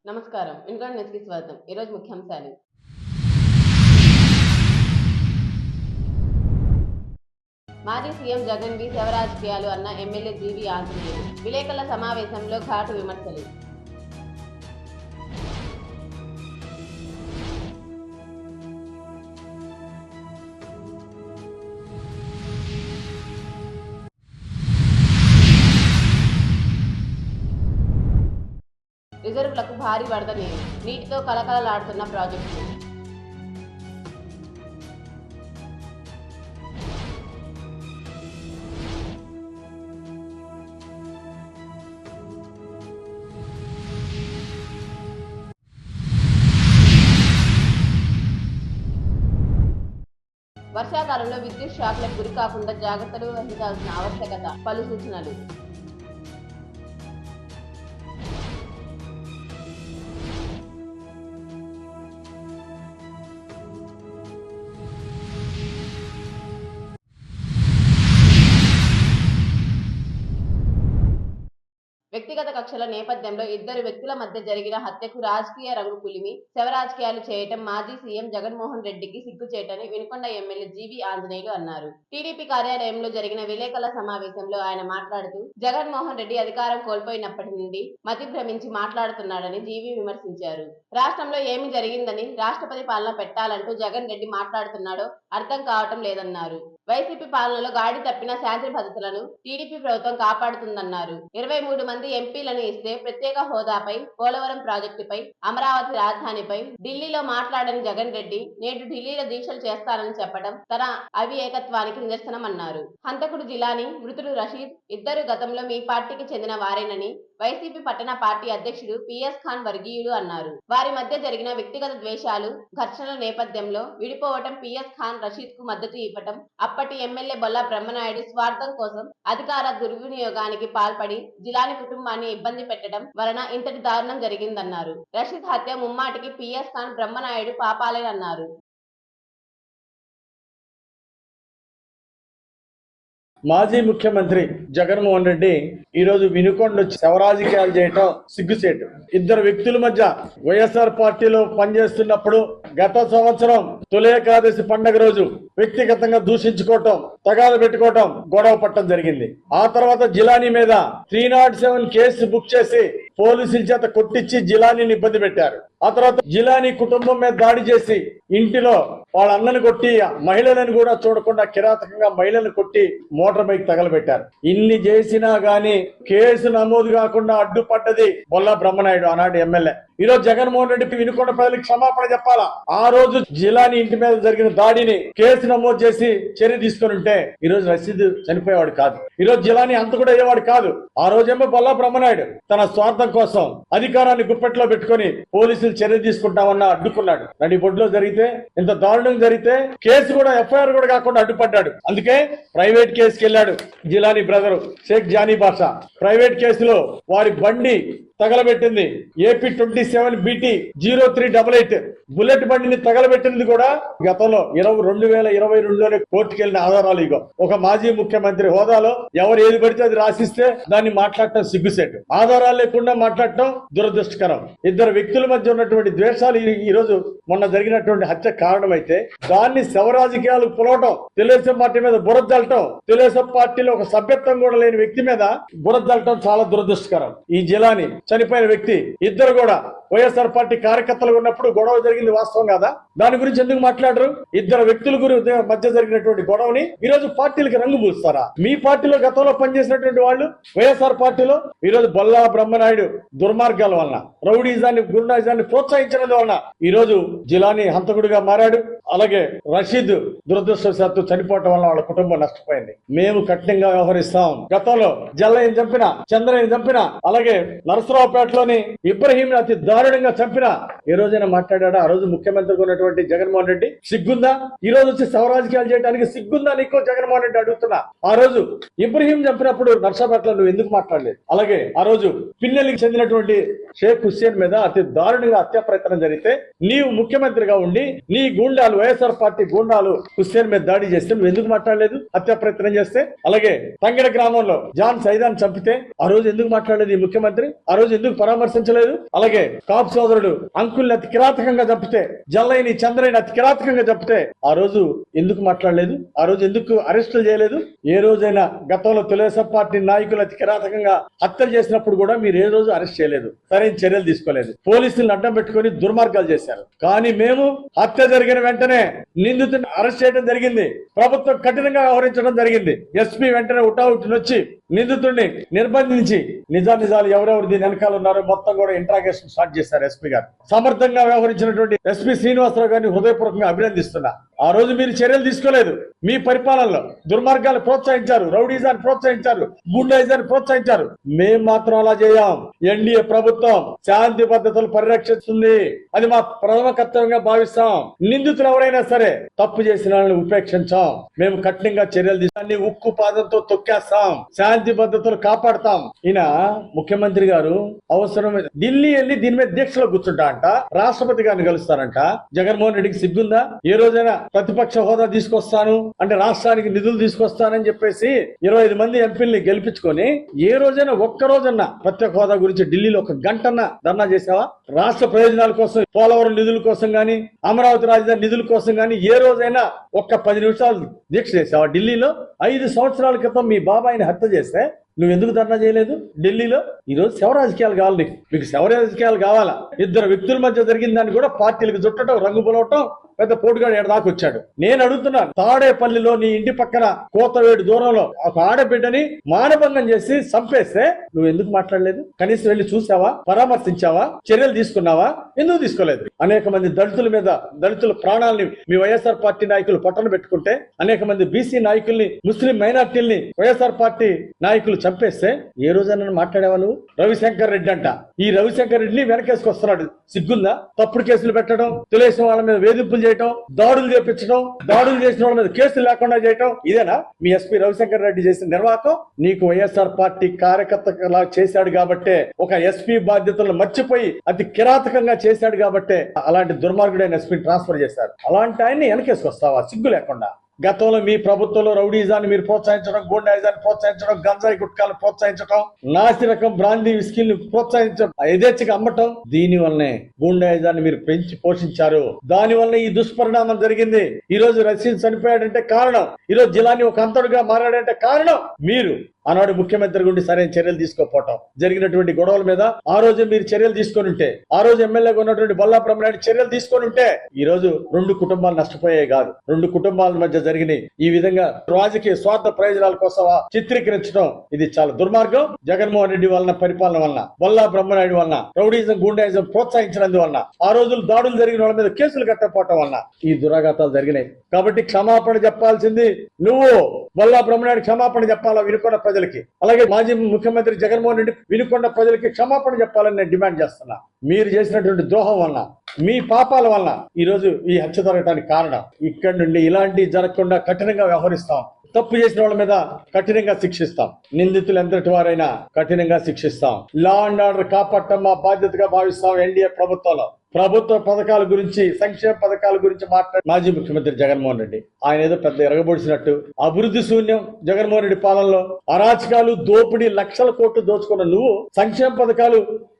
నమస్కారం. వినుకొండ న్యూస్‌కి స్వాగతం. ఈరోజు ముఖ్యాంశాలు. మాజీ సీఎం జగన్ వి శవరాజకీయాలు అన్న ఎమ్మెల్యే జీవి ఆంజనేయులు. విలేకరుల సమావేశంలో ఘాటు విమర్శలు. రిజర్వులకు భారీ వరద నీరు. నీటితో కలకలలాడుతున్న ప్రాజెక్టులు. వర్షాకాలంలో విద్యుత్ షాక్లకు గురి కాకుండా జాగ్రత్తలు వహించాల్సిన ఆవశ్యకత. పలు సూచనలు. వ్యక్తిగత కక్షల నేపథ్యంలో ఇద్దరు వ్యక్తుల మధ్య జరిగిన హత్యకు రాజకీయ రంగు పులిమి శవరాజకీయాలు చేయటం మాజీ సీఎం జగన్మోహన్ రెడ్డికి సిగ్గుచేటని వినుకొండ ఎమ్మెల్యే జీవి ఆంజనేయులు అన్నారు. టీడీపీ కార్యాలయంలో జరిగిన విలేకరుల సమావేశంలో ఆయన మాట్లాడుతూ జగన్మోహన్ రెడ్డి అధికారం కోల్పోయినప్పటి నుండి మతి భ్రమించి మాట్లాడుతున్నాడని జీవి విమర్శించారు. రాష్ట్రంలో ఏమి జరిగిందని రాష్ట్రపతి పాలన పెట్టాలంటూ జగన్ రెడ్డి మాట్లాడుతున్నాడో అర్థం కావటం లేదన్నారు. వైసీపీ పాలనలో గాడి తప్పిన శాంతి భద్రతలను టీడీపీ ప్రభుత్వం కాపాడుతుందన్నారు. 23 మంది ఎంపీలను ఇస్తే ప్రత్యేక హోదాపై, పోలవరం ప్రాజెక్టుపై, అమరావతి రాజధానిపై ఢిల్లీలో మాట్లాడని జగన్ రెడ్డి నేడు ఢిల్లీలో దీక్షలు చేస్తానని చెప్పడం తన అవివేకత్వానికి నిదర్శనమన్నారు. హంతకుడు జిలానీ, మృతుడు రషీద్ ఇద్దరు గతంలో మీ పార్టీకి చెందిన వారేనని వైసీపీ పట్టణ పార్టీ అధ్యక్షుడు పిఎస్ ఖాన్ వర్గీయుడు అన్నారు. వారి మధ్య జరిగిన వ్యక్తిగత ద్వేషాలు, ఘర్షణల నేపథ్యంలో విడిపోవటం పిఎస్ ఖాన్ రషీద్ కు మద్దతు ఇవ్వటం, అప్పటి ఎమ్మెల్యే బొల్లా బ్రహ్మనాయుడు స్వార్థం కోసం అధికార దుర్వినియోగానికి పాల్పడి జిలానీ కుటుంబాన్ని ఇబ్బంది పెట్టడం వలన ఇంతటి దారుణం జరిగిందన్నారు. రషీద్ హత్య ముమ్మాటికి పిఎస్ ఖాన్ బ్రహ్మనాయుడు పాపాలేనన్నారు. మాజీ ముఖ్యమంత్రి జగన్మోహన్ రెడ్డి ఈరోజు వినుకొండ శవరాజకీయాలు చేయటం సిగ్గుచేటు. ఇద్దరు వ్యక్తుల మధ్య వైఎస్ఆర్ పార్టీలో పనిచేస్తున్నప్పుడు గత సంవత్సరం తొలి ఏకాదశి పండుగ రోజు వ్యక్తిగతంగా దూషించుకోవటం, తగాదు పెట్టుకోవటం, గొడవ పట్టడం జరిగింది. ఆ తర్వాత జిలానీ మీద 307 కేసు బుక్ చేసి పోలీసుల చేత కొట్టించి జిలానీని ఇబ్బంది పెట్టారు. ఆ తర్వాత జిలానీ కుటుంబం మీద దాడి చేసి ఇంటిలో వాళ్ళ అన్నను కొట్టి మహిళలను కూడా చూడకుండా కిరాతకంగా మహిళలను కొట్టి మోటార్ బైక్ తగలబెట్టారు. ఇన్ని చేసినా గాని కేసు నమోదు కాకుండా అడ్డుపడ్డది బొల్లా బ్రహ్మనాయుడు, ఆనాడు ఎమ్మెల్యే. ఈరోజు జగన్మోహన్ రెడ్డికి వినుకొండ ప్రజలకు క్షమాపణ చెప్పాలా. ఆ రోజు జిలానీ ఇంటి మీద జరిగిన దాడిని కేసు నమోదు చేసి చర్య తీసుకుని ఉంటే ఈ రోజు రషీద్ చనిపోయేవాడు కాదు. ఈ రోజు జిలానీ అంత కూడా అయ్యేవాడు కాదు. ఆ రోజేమో బొల్లా బ్రహ్మనాయుడు తన స్వార్థం కోసం అధికారాన్ని గుప్పెట్లో పెట్టుకుని పోలీసులు చర్య తీసుకుంటామన్నా అడ్డుకున్నాడు. నడిబొడ్లో జరిగితే, ఇంత దారుణం జరిగితే కేసు కూడా ఎఫ్ఐఆర్ కూడా కాకుండా అడ్డుపడ్డాడు. అందుకే ప్రైవేట్ కేసుకి వెళ్ళాడు. జిలానీ బ్రదరు షేక్ జానీ బాషా ప్రైవేట్ కేసులో వారి బండి తగలబెట్టింది ఏపీ 27 BT 0388 బుల్లెట్ బండిని తగలబెట్టింది కూడా గతంలో 2022లోనే కోర్టుకు వెళ్ళిన ఆధారాలు. ఇగో ఒక మాజీ ముఖ్యమంత్రి హోదాలో ఎవరు ఏది పడితే అది రాసిస్తే దాన్ని మాట్లాడటం సిగ్గుసేటు, ఆధారాలు లేకుండా మాట్లాడటం దురదృష్టకరం. ఇద్దరు వ్యక్తుల మధ్య ఉన్నటువంటి ద్వేషాలు ఈ రోజు మొన్న జరిగినటువంటి హత్య కారణమైతే దాన్ని శవరాజకీయాలు పులవటం, తెలుగుదేశం పార్టీ మీద బురద జల్లటం, తెలుగుదేశం పార్టీలో ఒక సభ్యత్వం కూడా లేని వ్యక్తి మీద బురద జల్లటం చాలా దురదృష్టకరం. ఈ జిలానీ చనిపోయిన వ్యక్తి ఇద్దరు కూడా వైఎస్ఆర్ పార్టీ కార్యకర్తలు ఉన్నప్పుడు గొడవ జరిగింది వాస్తవం కదా, దాని గురించి ఎందుకు మాట్లాడరు? ఇద్దరు వ్యక్తుల గురించి మధ్య జరిగినటువంటి గొడవని ఈ రోజు పార్టీలకి రంగు పూస్తారా? మీ పార్టీలో గతంలో పనిచేసినటువంటి వాళ్ళు వైఎస్ఆర్ పార్టీలో ఈ రోజు బొల్లా బ్రహ్మనాయుడు దుర్మార్గాల వలన, రౌడీజాన్ని, గుండాయిజాన్ని ప్రోత్సహించడం వలన ఈ రోజు జిలానీ హంతకుడిగా మారాడు. అలాగే రషీద్ దురదృష్టవశాత్తు చనిపోవటం వల్ల వాళ్ళ కుటుంబం నష్టపోయింది. మేము కఠినంగా వ్యవహరిస్తాం. గతంలో జల్లయ్యని చంపిన, చంద్రయ్యని చంపిన, అలాగే నరసరావుపేటలోని ఇబ్రహీం అతి దారుణంగా చంపిన ఏ రోజైనా మాట్లాడా? ఆ రోజు ముఖ్యమంత్రిగా ఉన్నటువంటి జగన్మోహన్ రెడ్డి సిగ్గుందా? ఈ రోజు వచ్చి శవరాజకీయాలు చేయడానికి సిగ్గుందా నీకు? జగన్మోహన్ రెడ్డి అడుగుతున్నా. ఆ రోజు ఇబ్రహీం చంపినప్పుడు నర్సాపేటలో నువ్వు ఎందుకు మాట్లాడలేదు? అలాగే ఆ రోజు పిన్నెల్లికి చెందినటువంటి షేక్ హుస్సేన్ మీద అతి దారుణంగా హత్యా ప్రయత్నం జరిగితే నీవు ముఖ్యమంత్రిగా ఉండి నీ గూండాలు గూండాలు, వైఎస్ఆర్ పార్టీ గూండాలు హుస్సేన్ మీద దాడి చేస్తే నువ్వు ఎందుకు మాట్లాడలేదు? హత్యా ప్రయత్నం చేస్తే, అలాగే తంగెడ గ్రామంలో జాన్ సైదాన్ చంపితే ఆ రోజు ఎందుకు మాట్లాడలేదు ఈ ముఖ్యమంత్రి? ఆ రోజు ఎందుకు పరామర్శించలేదు? అలాగే కాపు సోదరుడు అంకుల్ని అతి కిరాతకంగా చంపితే, జల్లైని చంద్రని అతి కిరాతకంగా చంపితే ఆ రోజు ఎందుకు మాట్లాడలేదు? ఆ రోజు ఎందుకు అరెస్టులు చేయలేదు? ఏ రోజైనా గతంలో తెలుగుదేశం పార్టీ నాయకులు అతి కిరాతకంగా హత్యలు చేసినప్పుడు కూడా మీరు ఏ రోజు అరెస్ట్ చేయలేదు, సరైన చర్యలు తీసుకోలేదు, పోలీసులను అడ్డం పెట్టుకుని దుర్మార్గాలు చేశారు. కానీ మేము హత్య జరిగిన వెంటనే నిందితుడిని అరెస్ట్ చేయడం జరిగింది, ప్రభుత్వం కఠినంగా వ్యవహరించడం జరిగింది. ఎస్పీ వెంటనే వచ్చి నిందితుడిని నిర్బంధించి నిజాలు ఎవరెవరు దీని వెనకాల ఉన్నారో మొత్తం కూడా ఇంట్రాగేషన్ స్టార్ట్ చేశారు. ఎస్పీ గారు సమర్థంగా వ్యవహరించినటువంటి ఎస్పీ శ్రీనివాసరావు గారిని హృదయపూర్వకంగా అభినందిస్తున్నా. ఆ రోజు మీరు చర్యలు తీసుకోలేదు. మీ పరిపాలనలో దుర్మార్గాలు ప్రోత్సహించారు, రౌడీజాన్ని ప్రోత్సహించారు, గుండాయిజాన్ని ప్రోత్సహించారు. మేం మాత్రం అలా చేయం. ఎన్డీఏ ప్రభుత్వం శాంతి భద్రతలు పరిరక్షిస్తుంది, అది మా ప్రథమ కర్తవ్యంగా భావిస్తాం. నిందితులు ఎవరైనా సరే తప్పు చేసిన వాళ్ళని ఉపేక్షించాం. మేము కఠినంగా చర్యలు తీసుకుని ఉక్కు పాదంతో తొక్కేస్తాం, శాంతి భద్రతలు కాపాడతాం. ఈయన ముఖ్యమంత్రి గారు అవసరం ఢిల్లీ వెళ్ళి దీని మీద దీక్షలో కూర్చుంటా అంట, రాష్ట్రపతి గారిని కలుస్తారంట. జగన్మోహన్ రెడ్డికి సిగ్గుందా? ఏ రోజైనా ప్రతిపక్ష హోదా తీసుకొస్తాను అంటే రాష్ట్రానికి నిధులు తీసుకొస్తానని చెప్పేసి 25 మంది ఎంపీల్ని గెలిపించుకొని ఏ రోజైనా ఒక్క రోజన్నా ప్రత్యేక హోదా గురించి ఢిల్లీలో ఒక గంటన్నా ధర్నా చేసావా? రాష్ట్ర ప్రయోజనాల కోసం, పోలవరం నిధుల కోసం గాని, అమరావతి రాజధాని నిధుల కోసం గాని ఏ రోజైనా ఒక్క 10 నిమిషాలు దీక్ష చేసావా? ఢిల్లీలో 5 సంవత్సరాల క్రితం మీ బాబాయిని హత్య చేస్తే నువ్వు ఎందుకు ధర్నా చేయలేదు ఢిల్లీలో? ఈ రోజు శవ రాజకీయాలు కావాలి మీకు శవ రాజకీయాలు కావాలా? ఇద్దరు వ్యక్తుల మధ్య జరిగిన దాన్ని కూడా పార్టీలకు చుట్టడం, రంగు పొలవటం, పెద్ద పోటుగాడు ఏడాదాకా వచ్చాడు. నేను అడుగుతున్నాను, తాడేపల్లిలో నీ ఇంటి పక్కన కోతవేడు దూరంలో ఒక ఆడబిడ్డని మానభంగం చేసి చంపేస్తే నువ్వు ఎందుకు మాట్లాడలేదు? కనీసం వెళ్ళి చూసావా? పరామర్శించావా? చర్యలు తీసుకున్నావా? ఎందుకు తీసుకోలేదు? అనేక మంది దళితుల మీద, దళితుల ప్రాణాలని మీ వైఎస్ఆర్ పార్టీ నాయకులు పట్టణ పెట్టుకుంటే, అనేక మంది బీసీ నాయకుల్ని, ముస్లిం మైనార్టీల్ని వైఎస్ఆర్ పార్టీ నాయకులు చంపేస్తే ఏ రోజైనా మాట్లాడేవా నువ్వు? రవిశంకర్ రెడ్డి అంట, ఈ రవిశంకర్ రెడ్డిని వెనకేసుకొస్తున్నాడు. సిగ్గుందా? తప్పుడు కేసులు పెట్టడం, తెలుగుదేశం వాళ్ళ మీద వేధింపులు చేయటం, దాడులు చేపించడం, దాడులు చేసిన వాళ్ళ మీద కేసులు లేకుండా చేయటం, ఇదేనా మీ ఎస్పీ రవిశంకర్ రెడ్డి చేసిన నిర్వాహకం? నీకు వైఎస్ఆర్ పార్టీ కార్యకర్తలా చేశాడు కాబట్టే, ఒక ఎస్పీ బాధ్యతలను మర్చిపోయి అతి కిరాతకంగా చేశాడు కాబట్టే అలాంటి దుర్మార్గుడైన ఎస్పీని ట్రాన్స్ఫర్ చేశారు. అలాంటి ఆయన్ని వెనకేసుకొస్తావా సిగ్గు లేకుండా? గతంలో మీ ప్రభుత్వంలో రౌడీజాన్ని మీరు ప్రోత్సహించడం, గూండాయిజాన్ని ప్రోత్సహించడం, గంజాయి గుట్కాలను ప్రోత్సహించడం, నాసి రకం బ్రాందీ విస్కీని ప్రోత్సహించడం, యథేచ్ఛగా అమ్మటం, దీని వల్లనే గూండాయిజాన్ని మీరు పెంచి పోషించారు. దాని వల్ల ఈ దుష్పరిణామం జరిగింది. ఈ రోజు రషీద్ చనిపోయాడంటే కారణం, ఈ రోజు జిలాని ఒక అంతడుగా మారాడంటే కారణం మీరు. ఆనాడు ముఖ్యమంత్రి గుండి సరైన చర్యలు తీసుకోపోవటం, జరిగినటువంటి గొడవల మీద ఆ రోజు మీరు చర్యలు తీసుకొని ఉంటే, ఆ రోజు ఎమ్మెల్యేగా ఉన్నటువంటి బొల్లా బ్రహ్మనాయుడు చర్యలు తీసుకొని ఉంటే ఈ రోజు 2 కుటుంబాలు నష్టపోయాయి కాదు. 2 కుటుంబాల మధ్య జరిగినాయి. ఈ విధంగా రాజకీయ స్వార్థ ప్రయోజనాల కోసం చిత్రీకరించడం ఇది చాలా దుర్మార్గం. జగన్మోహన్ రెడ్డి వలన, పరిపాలన వలన, బొల్లా బ్రహ్మనాయుడు వలన, రౌడీజం, గూండాయిజం ప్రోత్సహించినందువలన, ఆ రోజులు దాడులు జరిగిన వాళ్ళ మీద కేసులు కట్టకపోవటం వలన ఈ దురాఘాతాలు జరిగినాయి. కాబట్టి క్షమాపణ చెప్పాల్సింది నువ్వు. బొల్లా బ్రహ్మనాయుడు క్షమాపణ చెప్పాలా వినుకొండ ప్రజలకి, అలాగే మాజీ ముఖ్యమంత్రి జగన్మోహన్ రెడ్డి వినుకొండ ప్రజలకి క్షమాపణ చెప్పాలని నేను డిమాండ్ చేస్తున్నా. మీరు చేసినటువంటి ద్రోహం వలన, మీ పాపాల వలన ఈ రోజు ఈ హత్య జరగడానికి కారణం. ఇక్కడి నుండి ఇలాంటివి జరగకుండా కఠినంగా వ్యవహరిస్తాం. తప్పు చేసిన వాళ్ళ మీద కఠినంగా శిక్షిస్తాం. నిందితులు ఎంతటి వారైనా కఠినంగా శిక్షిస్తాం. లా అండ్ ఆర్డర్ కాపాడటం మా బాధ్యతగా భావిస్తాం. ఎన్డీఏ ప్రభుత్వంలో ప్రభుత్వ పథకాల గురించి, సంక్షేమ పథకాల గురించి మాట్లాడి మాజీ ముఖ్యమంత్రి జగన్మోహన్ రెడ్డి ఆయన ఏదో పెద్ద ఎరగబొడిసినట్టు, అభివృద్ధి శూన్యం జగన్మోహన్ రెడ్డి పాలనలో, అరాచకాలు, దోపిడీ, లక్షల కోట్లు దోచుకున్న నువ్వు సంక్షేమ పథకాలు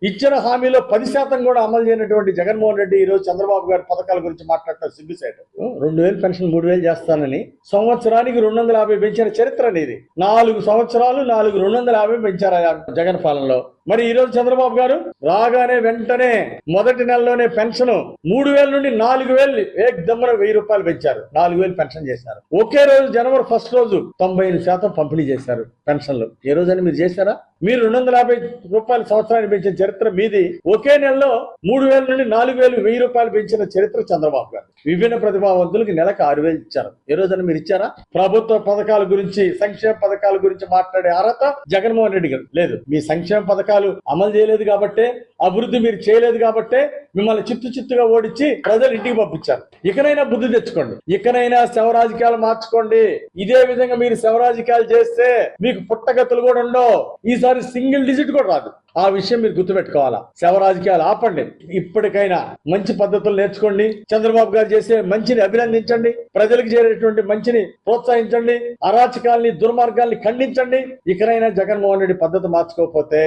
ఇచ్చిన హామీలో 10% కూడా అమలు చేయనటువంటి జగన్మోహన్ రెడ్డి ఈ రోజు చంద్రబాబు గారి పథకాల గురించి మాట్లాడటం సిగ్గుసేట. 2000 పెన్షన్ 3000 చేస్తానని సంవత్సరానికి 250 పెంచిన చరిత్ర అనేది. 4 సంవత్సరాలు 250 పెంచారు జగన్ పాలనలో. మరి ఈ రోజు చంద్రబాబు గారు రాగానే వెంటనే మొదటి నెలలోనే పెన్షన్ 3000 నుండి 4000 ఏకదమ్మన 1000 రూపాయలు పెంచారు. 4000 పెన్షన్ చేశారు. ఒకే రోజు జనవరి 1 రోజు 95% పంపిణీ చేశారు పెన్షన్లు. ఏ రోజని మీరు చేశారా? మీరు 250 రూపాయలు సంవత్సరానికి పెంచిన చరిత్ర మీది. ఒకే నెలలో 3000 నుండి 4000 1000 రూపాయలు పెంచిన చరిత్ర చంద్రబాబు గారు. విభిన్న ప్రతిభావంతులకు నెలకు 6000 ఇచ్చారు. ఏ రోజని మీరు ఇచ్చారా? ప్రభుత్వ పథకాల గురించి, సంక్షేమ పథకాల గురించి మాట్లాడే అర్హత జగన్మోహన్ రెడ్డి గారు లేదు. మీ సంక్షేమ పథకాలు అమలు చేయలేదు కాబట్టే, అభివృద్ధి మీరు చేయలేదు కాబట్టే మిమ్మల్ని చిత్తుగా ఓడించి ప్రజలు ఇంటికి పంపించారు. ఇకనైనా బుద్ధి తెచ్చుకోండి, ఇకనైనా శవ రాజకీయాలు మార్చుకోండి. ఇదే విధంగా మీరు శవ రాజకీయాలు చేస్తే మీకు పుట్టగతులు కూడా ఉండవు. ఈసారి సింగిల్ డిజిట్ కూడా రాదు. ఆ విషయం మీరు గుర్తుపెట్టుకోవాలా. శవ రాజకీయాలు ఆపండి. ఇప్పటికైనా మంచి పద్ధతులు నేర్చుకోండి. చంద్రబాబు గారు చేసే మంచిని అభినందించండి. ప్రజలకు చేరేటువంటి మంచిని ప్రోత్సహించండి. అరాచకాల్ని, దుర్మార్గాల్ని ఖండించండి. ఇకనైనా జగన్మోహన్ రెడ్డి పద్ధతి మార్చుకోకపోతే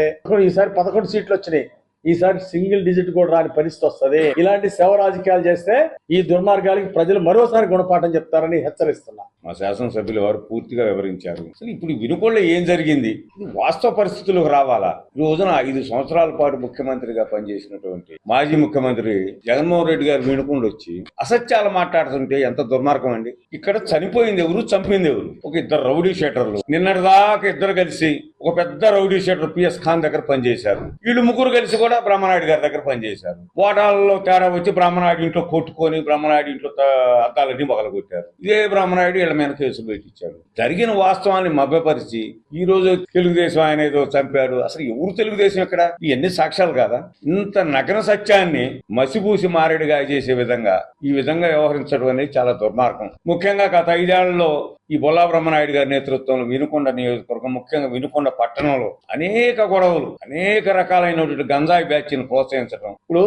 ఈసారి 11 సీట్లు వచ్చినాయి. ఈసారి సింగిల్ డిజిట్ కూడా రాని పరిస్థితి వస్తుంది. ఇలాంటి శవ రాజకీయాలు చేస్తే ఈ దుర్మార్గాలకి ప్రజలు మరోసారి గుణపాఠం చెప్తారని హెచ్చరిస్తున్నా. మా శాసనసభ్యులు వారు పూర్తిగా వివరించారు. అసలు ఇప్పుడు వినుకొండలో ఏం జరిగింది, వాస్తవ పరిస్థితులకు రావాలా. ఈ రోజున 5 సంవత్సరాల పాటు ముఖ్యమంత్రిగా పనిచేసినటువంటి మాజీ ముఖ్యమంత్రి జగన్మోహన్ రెడ్డి గారు వినుకొండ వచ్చి అసత్యాలు మాట్లాడుతుంటే ఎంత దుర్మార్గం అండి. ఇక్కడ చనిపోయింది ఎవరు, చంపింది ఎవరు? ఒక 2 రౌడీ షీటర్లు నిన్నటిదాకా ఇద్దరు కలిసి ఒక పెద్ద రౌడీ షీటర్ పిఎస్ ఖాన్ దగ్గర పనిచేశారు. వీళ్ళు ముగ్గురు కలిసి కూడా బ్రహ్మనాయుడు గారి దగ్గర పనిచేశారు. ఓటాలలో తేడా వచ్చి బ్రహ్మనాయుడు ఇంట్లో కొట్టుకొని బ్రహ్మనాయుడు ఇంట్లో అద్దాలన్నీ మొదలుకొట్టారు. ఇదే బ్రహ్మనాయుడు వీళ్ళ మీద కేసులు పెట్టించాడు. జరిగిన వాస్తవాన్ని మభ్యపరిచి ఈ రోజు తెలుగుదేశం ఆయన ఏదో చంపాడు. అసలు ఎవరు తెలుగుదేశం ఇక్కడ? ఇవన్నీ సాక్ష్యాలు కాదా? ఇంత నగ్న సత్యాన్ని మసిపూసి మారేడుగా చేసే విధంగా ఈ విధంగా వ్యవహరించడం అనేది చాలా దుర్మార్గం. ముఖ్యంగా గత 5 ఏళ్లలో ఈ బొల్లా బ్రహ్మనాయుడు గారి నేతృత్వంలో వినుకొండ నియోజకవర్గం, ముఖ్యంగా వినుకొండ పట్టణంలో అనేక గొడవలు, అనేక రకాలైనటువంటి గంజాయి బ్యాచ్ని ప్రోత్సహించడం. ఇప్పుడు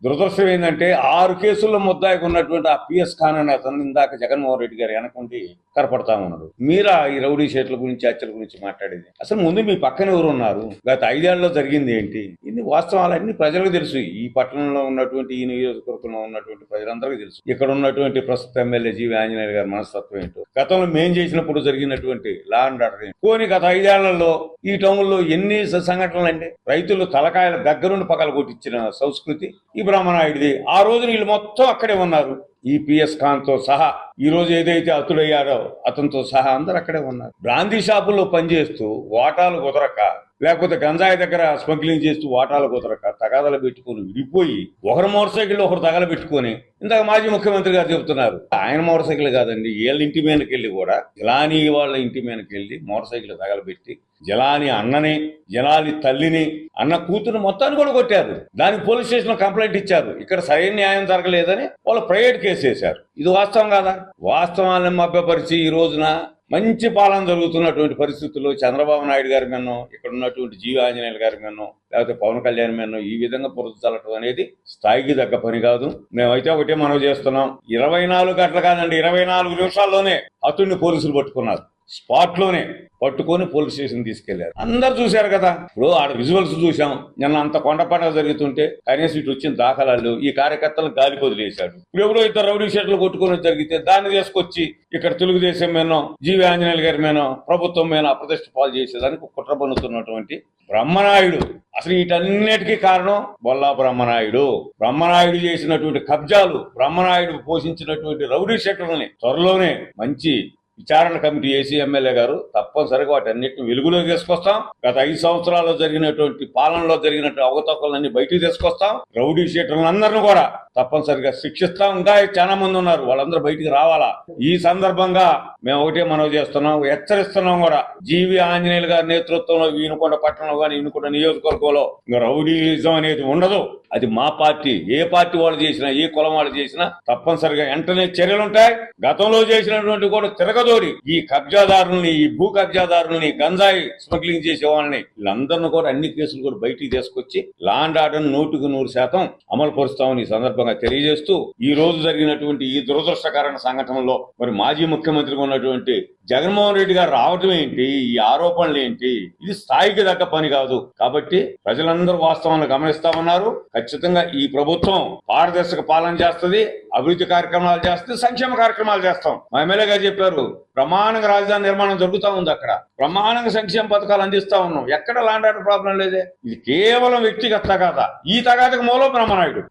దురదృష్టం ఏంటంటే 6 కేసుల్లో ముద్దాయికి ఉన్నటువంటి ఆ పిఎస్ ఖాన్ అనే అతను ఇందాక జగన్మోహన్ రెడ్డి గారు వెనకుండి కనపడతా ఉన్నాడు. మీరా ఈ రౌడీ షీట్ల గురించి, హత్యల గురించి మాట్లాడేది? అసలు ముందు మీ పక్కన ఎవరు ఉన్నారు? గత 5 ఏళ్లలో జరిగింది ఏంటి? ఇన్ని వాస్తవాలన్నీ ప్రజలకు తెలుసు. ఈ పట్టణంలో ఉన్నటువంటి, ఈ నియోజకవర్గంలో ఉన్నటువంటి ప్రజలందరికీ తెలుసు. ఇక్కడ ఉన్నటువంటి ప్రస్తుత ఎమ్మెల్యే జీవి ఆంజనేయులు గారి మనస్తత్వం ఏంటో, గతంలో మేం చేసినప్పుడు జరిగినటువంటి లా అండ్ ఆర్డర్ పోని గత 5 ఏళ్లలో ఈ టౌన్ లో ఎన్ని సంఘటనలు అంటే రైతులు తలకాయల దగ్గరుండి పగల కొట్టించిన సంస్కృతి ఈ బ్రహ్మనాయుడిది. ఆ రోజు వీళ్ళు మొత్తం అక్కడే ఉన్నారు. ఈ పిఎస్ ఖాన్ తో సహా ఈ రోజు ఏదైతే అతుడయ్యారో అతనితో సహా అందరు అక్కడే ఉన్నారు. బ్రాందీ షాపుల్లో పనిచేస్తూ వాటాలు కుదరక, లేకపోతే గంజాయి దగ్గర స్మగ్లింగ్ చేస్తూ వాటాలు కుదరక తగాదలు పెట్టుకుని విడిపోయి ఒకరు మోటార్ సైకిల్ ఒకరు తగలబెట్టుకుని, ఇందాక మాజీ ముఖ్యమంత్రి గారు చెబుతున్నారు ఆయన మోటార్ సైకిల్ కాదండి, వీళ్ళ ఇంటి మీదకి వెళ్ళి కూడా జలాని వాళ్ళ ఇంటి మీదకి వెళ్ళి మోటార్ సైకిల్ తగలబెట్టి జలాని అన్నని, జలాని తల్లిని, అన్న కూతురు మొత్తాన్ని కూడా కొట్టారు. దానికి పోలీస్ స్టేషన్ లో కంప్లైంట్ ఇచ్చారు. ఇక్కడ సరైన న్యాయం జరగలేదని వాళ్ళు ప్రైవేట్ కేసు వేశారు. ఇది వాస్తవం కాదా? వాస్తవాన్ని మభ్యపరిచి ఈ రోజున మంచి పాలన జరుగుతున్నటువంటి పరిస్థితుల్లో చంద్రబాబు నాయుడు గారి మీదనో, ఇక్కడ ఉన్నటువంటి జీవి ఆంజనేయులు గారి మీదనో, లేకపోతే పవన్ కళ్యాణ్ మీదనో ఈ విధంగా బురద చల్లటం అనేది స్థాయికి తగ్గ పని కాదు. మేమైతే ఒకటే మనవి చేస్తున్నాం, 24 గంటలు కాదండి, 24 నిమిషాల్లోనే అతన్ని పోలీసులు పట్టుకున్నారు. స్పాట్ లోనే పట్టుకొని పోలీస్ స్టేషన్ తీసుకెళ్లారు. అందరు చూశారు కదా. ఇప్పుడు ఆడ విజువల్స్ చూసాం. నిన్న అంత కొండ పండుగ జరుగుతుంటే కనీసం ఇటు వచ్చిన దాఖలాలు ఈ కార్యకర్తలు గాలి వదిలేశాడు. ఇప్పుడు ఎవరో 2 రౌడీ షీట్లు కొట్టుకుని జరిగితే దాన్ని తీసుకొచ్చి ఇక్కడ తెలుగుదేశం మీనో, జీవి ఆంజనేయులు గారి మీనో, ప్రభుత్వం మీద అప్రతిష్ట పాలు చేసేదానికి కుట్ర పన్నుతున్నటువంటి బ్రహ్మనాయుడు. అసలు వీటన్నిటికీ కారణం బొల్లా బ్రహ్మనాయుడు. బ్రహ్మనాయుడు చేసినటువంటి కబ్జాలు, బ్రహ్మనాయుడు పోషించినటువంటి రౌడీ షీట్లని త్వరలోనే మంచి విచారణ కమిటీ వేసి ఎమ్మెల్యే గారు తప్పనిసరిగా వాటన్నిటిని వెలుగులోకి తీసుకొస్తాం. గత 5 సంవత్సరాల్లో జరిగినటువంటి పాలనలో జరిగినటువంటి అవకతవకలన్నీ బయటికి తీసుకొస్తాం. రౌడీ షీటర్లందరినీ కూడా తప్పనిసరిగా శిక్షిస్తాం. ఇంకా చాలా మంది ఉన్నారు, వాళ్ళందరూ బయటికి రావాలా. ఈ సందర్భంగా మేము ఒకటే మనవి చేస్తున్నాం, హెచ్చరిస్తున్నాం కూడా. జీవి ఆంజనేయులు గారి నేతృత్వంలో వినుకొండ పట్టణంలో కానీ వినుకొండ నియోజకవర్గంలో ఇంకా రౌడీయిజం అనేది ఉండదు. అది మా పార్టీ, ఏ పార్టీ వాళ్ళు చేసినా, ఏ కులం వాళ్ళు చేసినా తప్పనిసరిగా వెంటనే చర్యలుంటాయి. గతంలో చేసినటువంటి కూడా తిరగదోడి ఈ కబ్జాదారుల్ని, ఈ భూ కబ్జాదారుల్ని, గంజాయి స్మగ్లింగ్ చేసే వాళ్ళని, వీళ్ళందరినీ కూడా అన్ని కేసులు కూడా బయటికి తీసుకొచ్చి లా అండ్ ఆర్డర్ 100% అమలు పరుస్తామని ఈ సందర్భంగా తెలియజేస్తూ, ఈ రోజు జరిగినటువంటి ఈ దురదృష్టకరమైన సంఘటనలో మరి మాజీ ముఖ్యమంత్రిగా ఉన్నటువంటి జగన్మోహన్ రెడ్డి గారు రావటం ఏంటి, ఈ ఆరోపణలు ఏంటి, ఇది స్థాయికి తగ్గ పని కాదు. కాబట్టి ప్రజలందరూ వాస్తవాలను గమనిస్తా ఉన్నారు. ఖచ్చితంగా ఈ ప్రభుత్వం పారదర్శక పాలన చేస్తుంది, అభివృద్ధి కార్యక్రమాలు చేస్తుంది, సంక్షేమ కార్యక్రమాలు చేస్తాం. మా ఎమ్మెల్యే గారు చెప్పారు, బ్రహ్మాండంగా రాజధాని నిర్మాణం జరుగుతూ ఉంది, అక్కడ బ్రహ్మాండంగా సంక్షేమ పథకాలు అందిస్తా ఉన్నాం, ఎక్కడ లాండ్ ఆర్డర్ ప్రాబ్లం లేదే. ఇది కేవలం వ్యక్తిగత తగాద. ఈ తగాదకు మూలం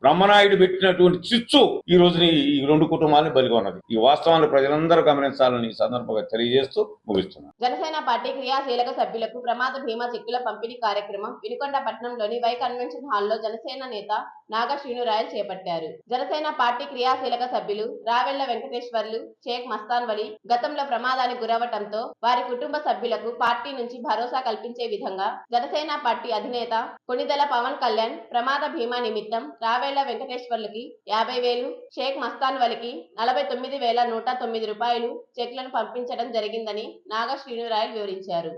బ్రహ్మనాయుడు పెట్టినటువంటి చిచ్చు ఈ రోజున ఈ 2 కుటుంబాలను బలిగొన్నది. ఈ వాస్తవాన్ని ప్రజలందరూ గమనించాలని ఈ సందర్భంగా తెలియజేస్తూ ముగిస్తున్నాను. జనసేన పార్టీ క్రియాశీలక సభ్యులకు ప్రమాద బీమా చెక్కుల పంపిణీ కార్యక్రమం వినుకొండ పట్టణంలోని వై కన్వెన్షన్ హాల్లో జనసేన నేత నాగా శ్రీనురాయల్ చేపట్టారు. జనసేన పార్టీ క్రియాశీలక సభ్యులు రావెళ్ల వెంకటేశ్వర్లు, షేక్ మస్తాన్ వలి గతంలో ప్రమాదానికి గురవటంతో వారి కుటుంబ సభ్యులకు పార్టీ నుంచి భరోసా కల్పించే విధంగా జనసేన పార్టీ అధినేత కొణిదెల పవన్ కళ్యాణ్ ప్రమాద బీమా నిమిత్తం రావెళ్ల వెంకటేశ్వర్లకి 50,000, షేక్ మస్తాన్ వలికి 49,109 రూపాయలు చెక్లను పంపించడం జరిగిందని నాగ శ్రీనురాయలు వివరించారు.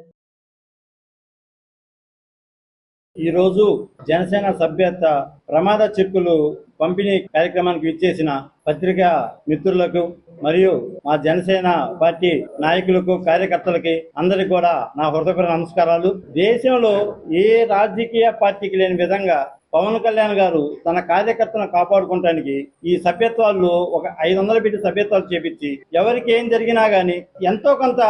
ఈరోజు జనసేన సభ్యత్వ ప్రమాద చెక్కులు పంపిణీ కార్యక్రమానికి విచ్చేసిన పత్రికా మిత్రులకు మరియు మా జనసేన పార్టీ నాయకులకు, కార్యకర్తలకి అందరికి కూడా నా హృదయపూర్వక నమస్కారాలు. దేశంలో ఏ రాజకీయ పార్టీకి లేని విధంగా పవన్ కళ్యాణ్ గారు తన కార్యకర్తలను కాపాడుకోవడానికి ఈ సభ్యత్వాల్లో ఒక 500 పెట్టి సభ్యత్వాలు చేపించి ఎవరికి ఏం జరిగినా గానీ ఎంతో కొంత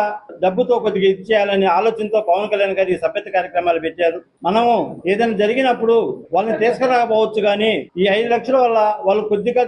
డబ్బుతో కొద్దిగా ఇచ్చేయాలనే ఆలోచనతో పవన్ కళ్యాణ్ గారు ఈ సభ్యత్వ కార్యక్రమాలు పెట్టారు. మనము ఏదైనా జరిగినప్పుడు వాళ్ళని తీసుకురాకపోవచ్చు కానీ ఈ 5 లక్షల వల్ల వాళ్ళు కొద్దిగా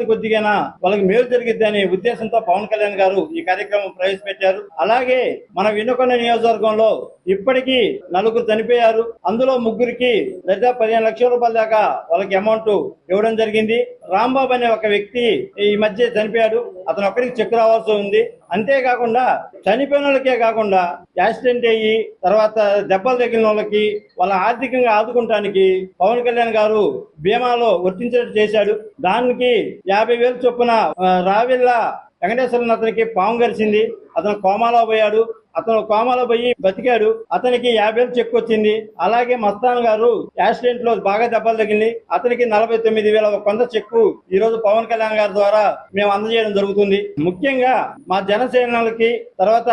వాళ్ళకి మేలు జరిగిద్ది అనే ఉద్దేశంతో పవన్ కళ్యాణ్ గారు ఈ కార్యక్రమం ప్రవేశపెట్టారు. అలాగే మన వినుకొండ నియోజకవర్గంలో ఇప్పటికీ 4 చనిపోయారు. అందులో 3కి దాదాపు 15 లక్షల రూపాయల దాకా వాళ్ళకి అమౌంట్ ఇవ్వడం జరిగింది. రాంబాబు అనే ఒక వ్యక్తి ఈ మధ్య చనిపోయాడు. అతను ఒక్కడికి చెక్ రావాల్సి ఉంది. అంతేకాకుండా చనిపోయిన వాళ్ళకే కాకుండా యాక్సిడెంట్ అయ్యి తర్వాత దెబ్బలు తగిలిన వాళ్ళకి వాళ్ళ ఆర్థికంగా ఆదుకుంటానికి పవన్ కళ్యాణ్ గారు బీమాలో వర్తించేట్టు చేశాడు. దానికి 50,000 చొప్పున రావెళ్ళ వెంకటేశ్వర అతనికి పాము గరిచింది. అతను కోమాలో పోయాడు. అతను కోమాలో పోయి బతికాడు. అతనికి 50,000 చెక్ వచ్చింది. అలాగే మస్తాన్ గారు యాక్సిడెంట్ లో బాగా దెబ్బలు తగిలింది. అతనికి 49,100 చెక్కు ఈ రోజు పవన్ కళ్యాణ్ గారి ద్వారా మేము అందజేయడం జరుగుతుంది. ముఖ్యంగా మా జనసేనలకి తర్వాత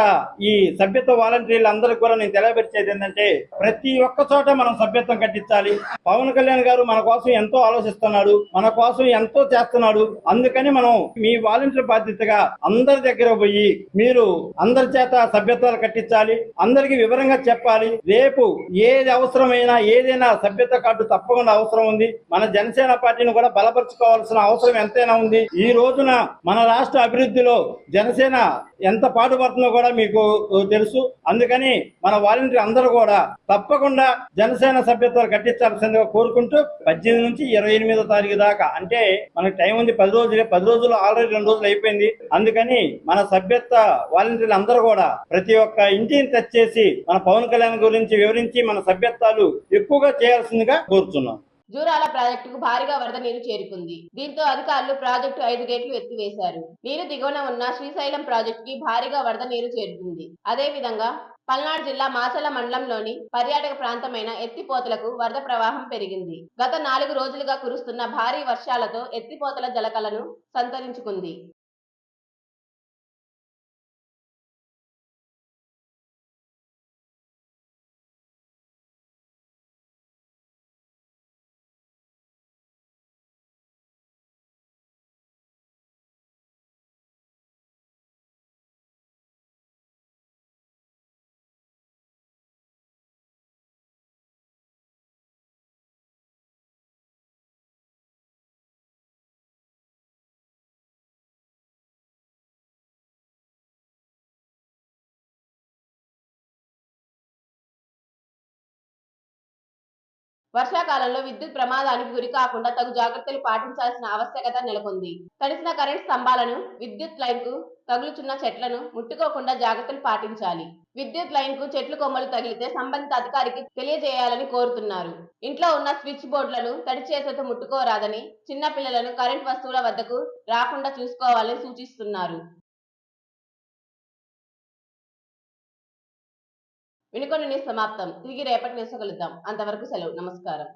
ఈ సభ్యత్వ వాలంటీర్లు అందరికి కూడా నేను తెలియపరిచేది ఏంటంటే ప్రతి ఒక్క చోట మనం సభ్యత్వం కట్టించాలి. పవన్ కళ్యాణ్ గారు మన కోసం ఎంతో ఆలోచిస్తున్నాడు, మన కోసం ఎంతో చేస్తున్నాడు. అందుకని మనం మీ వాలంటీర్ బాధ్యతగా అందరి దగ్గర పోయి మీరు అందరి చేత సభ్యత్వం కట్టించాలి. అందరికి వివరంగా చెప్పాలి. రేపు ఏది అవసరమైనా ఏదైనా సభ్యత్వ కార్డు తప్పకుండా అవసరం ఉంది. మన జనసేన పార్టీని కూడా బలపరుచుకోవాల్సిన అవసరం ఎంతైనా ఉంది. ఈ రోజున మన రాష్ట్ర అభివృద్ధిలో జనసేన ఎంత పాటుపడుతుందో కూడా మీకు తెలుసు. అందుకని మన వాలంటీర్ అందరూ కూడా తప్పకుండా జనసేన సభ్యత్వాలు కట్టించాల్సిందిగా కోరుకుంటూ 18 నుంచి 28వ తారీఖు దాకా అంటే మనకి టైం ఉంది. 10 రోజులే. 10 రోజులు ఆల్రెడీ 2 రోజులు అయిపోయింది. అందుకని మన సభ్యత్వ వాలంటీర్లు అందరూ కూడా ప్రతి ఒక్క ఇంటిని టచ్ చేసి మన పవన్ కళ్యాణ్ గురించి వివరించి మన సభ్యత్వాలు ఎక్కువగా చేయాల్సిందిగా కోరుతున్నాం. జూరాల ప్రాజెక్టుకు భారీగా వరద నీరు చేరుకుంది. దీంతో అధికారులు ప్రాజెక్టు 5 గేట్లు ఎత్తివేశారు. నీరు దిగువన ఉన్న శ్రీశైలం ప్రాజెక్టుకి భారీగా వరద నీరు చేరుతుంది. అదే విధంగా పల్నాడు జిల్లా మాచల మండలంలోని పర్యాటక ప్రాంతమైన ఎత్తిపోతలకు వరద ప్రవాహం పెరిగింది. గత 4 రోజులుగా కురుస్తున్న భారీ వర్షాలతో ఎత్తిపోతల జలకలను సంతరించుకుంది. వర్షాకాలంలో విద్యుత్ ప్రమాదానికి గురి కాకుండా తగు జాగ్రత్తలు పాటించాల్సిన ఆవశ్యకత నెలకొంది. తడిసిన కరెంట్ స్తంభాలను, విద్యుత్ లైన్ కు తగులుచున్న చెట్లను ముట్టుకోకుండా జాగ్రత్తలు పాటించాలి. విద్యుత్ లైన్ కు చెట్లు కొమ్మలు తగిలితే సంబంధిత అధికారికి తెలియజేయాలని కోరుతున్నారు. ఇంట్లో ఉన్న స్విచ్ బోర్డులను తడి చేతులతో ముట్టుకోరాదని, చిన్న పిల్లలను కరెంట్ వస్తువుల వద్దకు రాకుండా చూసుకోవాలని సూచిస్తున్నారు. వినుకొండ న్యూస్ సమాప్తం. తిరిగి రేపటి న్యూస్ కలుద్దాం. అంతవరకు సెలవు. నమస్కారం.